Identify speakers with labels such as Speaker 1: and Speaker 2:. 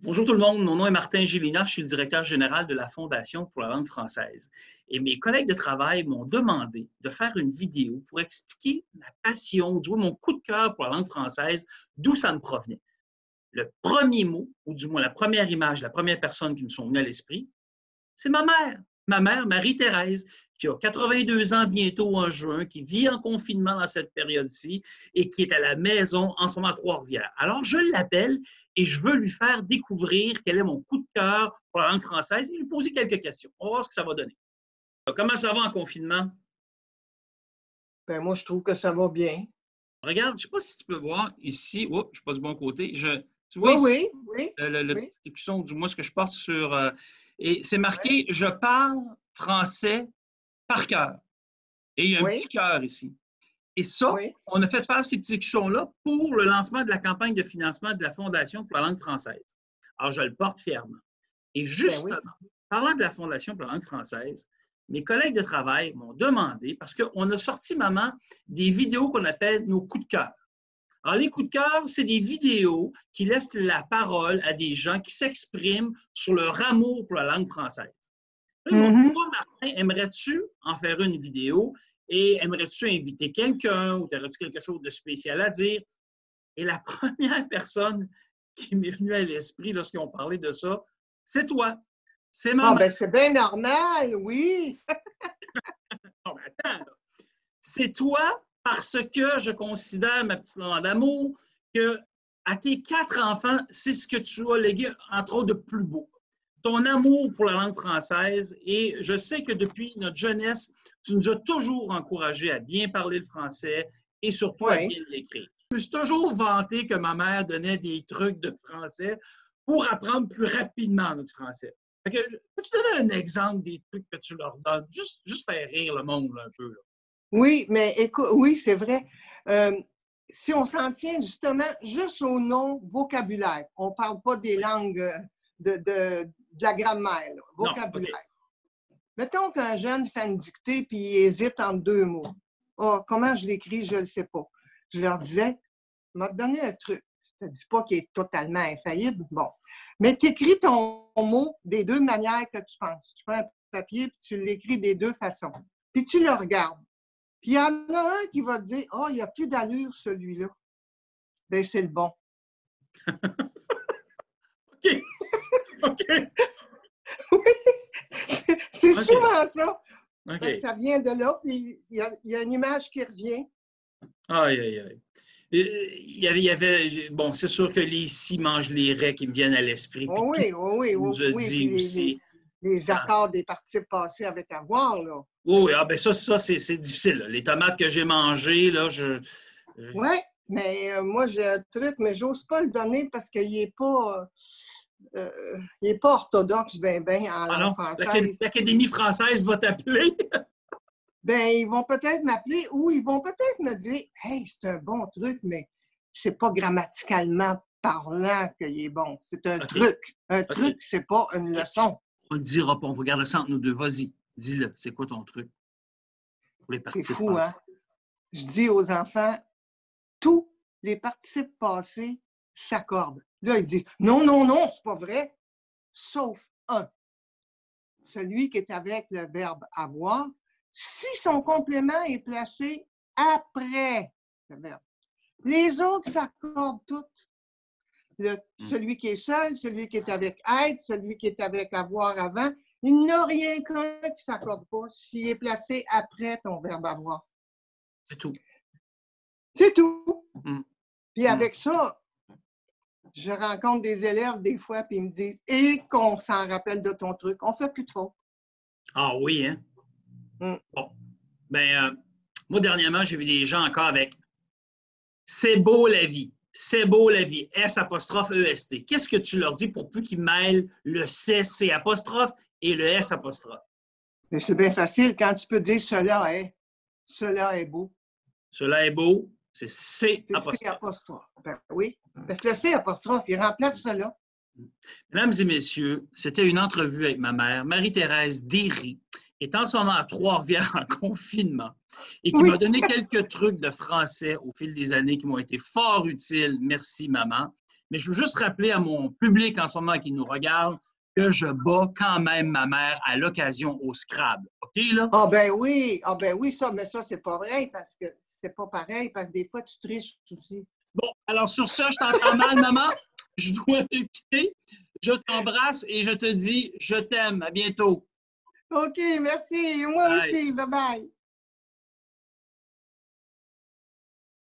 Speaker 1: Bonjour tout le monde, mon nom est Martin Gélina, je suis le directeur général de la Fondation pour la langue française. Et mes collègues de travail m'ont demandé de faire une vidéo pour expliquer ma passion, du moins mon coup de cœur pour la langue française, d'où ça me provenait. Le premier mot, ou du moins la première image, la première personne qui me sont venues à l'esprit, c'est ma mère. Ma mère, Marie-Thérèse, qui a 82 ans bientôt en juin, qui vit en confinement dans cette période-ci et qui est à la maison en ce moment à Trois-Rivières. Alors, je l'appelle et je veux lui faire découvrir quel est mon coup de cœur pour la langue française et lui poser quelques questions. On va voir ce que ça va donner. Comment ça va en confinement?
Speaker 2: Ben, moi, je trouve que ça va bien.
Speaker 1: Regarde, je ne sais pas si tu peux voir ici. Oh, je ne suis pas du bon côté. Tu vois
Speaker 2: Oui,
Speaker 1: ici
Speaker 2: oui, oui,
Speaker 1: le
Speaker 2: oui,
Speaker 1: petit écusson, du moins ce que je porte sur. Et c'est
Speaker 2: ouais,
Speaker 1: marqué Je parle français par cœur. Et il y a un petit
Speaker 2: oui,
Speaker 1: cœur ici. Et ça,
Speaker 2: oui,
Speaker 1: on a fait faire ces petits écussons-là pour le lancement de la campagne de financement de la Fondation pour la langue française. Alors, je le porte fièrement. Et
Speaker 2: ben oui.
Speaker 1: justement, parlant de la Fondation pour la langue française, mes collègues de travail m'ont demandé, parce qu'on a sorti, maman, des vidéos qu'on appelle nos coups de cœur. Alors, les coups de cœur, c'est des vidéos qui laissent la parole à des gens qui s'expriment sur leur amour pour la langue française. Là, ils m'ont dit,
Speaker 2: Mhm.
Speaker 1: toi, Martin, aimerais-tu en faire une vidéo et aimerais-tu inviter quelqu'un ou aurais-tu quelque chose de spécial à dire? Et la première personne qui m'est venue à l'esprit lorsqu'ils ont parlé de ça, c'est toi. C'est ma
Speaker 2: Ah,
Speaker 1: mère.
Speaker 2: ben, c'est bien normal, oui.
Speaker 1: Non, mais attends, là. C'est toi parce que je considère, ma petite maman d'amour, que à tes 4 enfants, c'est ce que tu as légué, entre autres, de plus beau. Ton amour pour la langue française. Et je sais que depuis notre jeunesse, tu nous as toujours encouragés à bien parler le français et surtout à
Speaker 2: Oui.
Speaker 1: bien l'écrire. Je me suis toujours vanté que ma mère donnait des trucs de français pour apprendre plus rapidement notre français. Peux-tu donner un exemple des trucs que tu leur donnes? Juste faire rire le monde là, un peu. Là.
Speaker 2: Oui, mais écoute, oui, c'est vrai. Euh, si on s'en tient justement juste au nom vocabulaire, on ne parle pas des langues de la grammaire, là,
Speaker 1: Non, OK.
Speaker 2: vocabulaire. Mettons qu'un jeune fait une dictée puis il hésite entre deux mots. Oh, comment je l'écris, je ne le sais pas. Je leur disais, m'a donné un truc. Je ne te dis pas qu'il est totalement infaillible, bon. Mais tu écris ton mot des deux manières que tu penses. Tu prends un papier et tu l'écris des deux façons. Puis tu le regardes. Puis il y en a un qui va te dire, oh, il n'y a plus d'allure, celui-là. Bien, c'est le bon.
Speaker 1: OK. OK.
Speaker 2: Oui, c'est
Speaker 1: OK.
Speaker 2: souvent ça. Parce que
Speaker 1: OK.
Speaker 2: ça vient de là, puis il y a une image qui revient.
Speaker 1: Aïe, aïe, aïe. Bon, c'est sûr que les si mangent les raies qui me viennent à l'esprit, puis
Speaker 2: Oh
Speaker 1: tout,
Speaker 2: oui, oui, oui,
Speaker 1: tu
Speaker 2: oui,
Speaker 1: nous a
Speaker 2: oui.
Speaker 1: dit
Speaker 2: Puis
Speaker 1: aussi.
Speaker 2: les
Speaker 1: Quand...
Speaker 2: accords des participes passés avec avoir, là.
Speaker 1: Oui, oui, ah, ben ça c'est difficile. Là. Les tomates que j'ai mangées, là,
Speaker 2: Oui, mais moi, j'ai un truc, mais j'ose pas le donner parce qu'il est pas orthodoxe, ben, en
Speaker 1: Ah
Speaker 2: langue
Speaker 1: non,
Speaker 2: française.
Speaker 1: l'Académie française va t'appeler.
Speaker 2: Ben, ils vont peut-être m'appeler ou ils vont peut-être me dire, hey, c'est un bon truc, mais c'est pas grammaticalement parlant qu'il est bon. C'est un
Speaker 1: OK,
Speaker 2: truc. Un
Speaker 1: OK.
Speaker 2: truc, c'est pas une leçon.
Speaker 1: On le dira pas, on va garder ça entre nous deux. Vas-y, dis-le. C'est quoi ton truc pour les
Speaker 2: C'est
Speaker 1: participes
Speaker 2: fou,
Speaker 1: passés?
Speaker 2: hein? Je dis aux enfants, tous les participes passés s'accordent. Là, ils disent, non, non, non, c'est pas vrai. Sauf un, celui qui est avec le verbe avoir, si son complément est placé après le verbe. Les autres s'accordent toutes. Celui qui est seul, celui qui est avec être, celui qui est avec avoir avant, il n'y a rien qu'un qui ne s'accorde pas s'il est placé après ton verbe avoir.
Speaker 1: C'est tout.
Speaker 2: C'est tout.
Speaker 1: Mm.
Speaker 2: Puis
Speaker 1: Mm.
Speaker 2: avec ça, je rencontre des élèves des fois, puis ils me disent, et qu'on s'en rappelle de ton truc, on ne fait plus de fautes.
Speaker 1: Ah oui, hein?
Speaker 2: Mm.
Speaker 1: Bon. Ben, moi, dernièrement, j'ai vu des gens encore avec C'est beau la vie. C'est beau la vie. S apostrophe EST. Qu'est-ce que tu leur dis pour plus qu'ils mêlent le C apostrophe et le S apostrophe?
Speaker 2: Mais c'est bien facile quand tu peux dire cela est beau.
Speaker 1: Cela est beau, c'est C
Speaker 2: C'est C
Speaker 1: apostrophe.
Speaker 2: apostrophe. Ben oui. Parce que le C apostrophe, il remplace cela.
Speaker 1: Mesdames et messieurs, c'était une entrevue avec ma mère, Marie-Thérèse Derry, qui est en ce moment à Trois-Rivières en confinement et qui m'a
Speaker 2: Oui.
Speaker 1: donné quelques trucs de français au fil des années qui m'ont été fort utiles. Merci, maman. Mais je veux juste rappeler à mon public en ce moment qui nous regarde que je bats quand même ma mère à l'occasion au Scrabble. OK, là?
Speaker 2: Ah ben oui, ça, mais ça, c'est pas vrai parce que c'est pas pareil, parce que des fois, tu triches aussi.
Speaker 1: Bon, alors sur ça, je t'entends mal, maman. Je dois te quitter. Je t'embrasse et je te dis je t'aime. À bientôt.
Speaker 2: OK, merci. Moi
Speaker 1: Bye.
Speaker 2: aussi. Bye bye.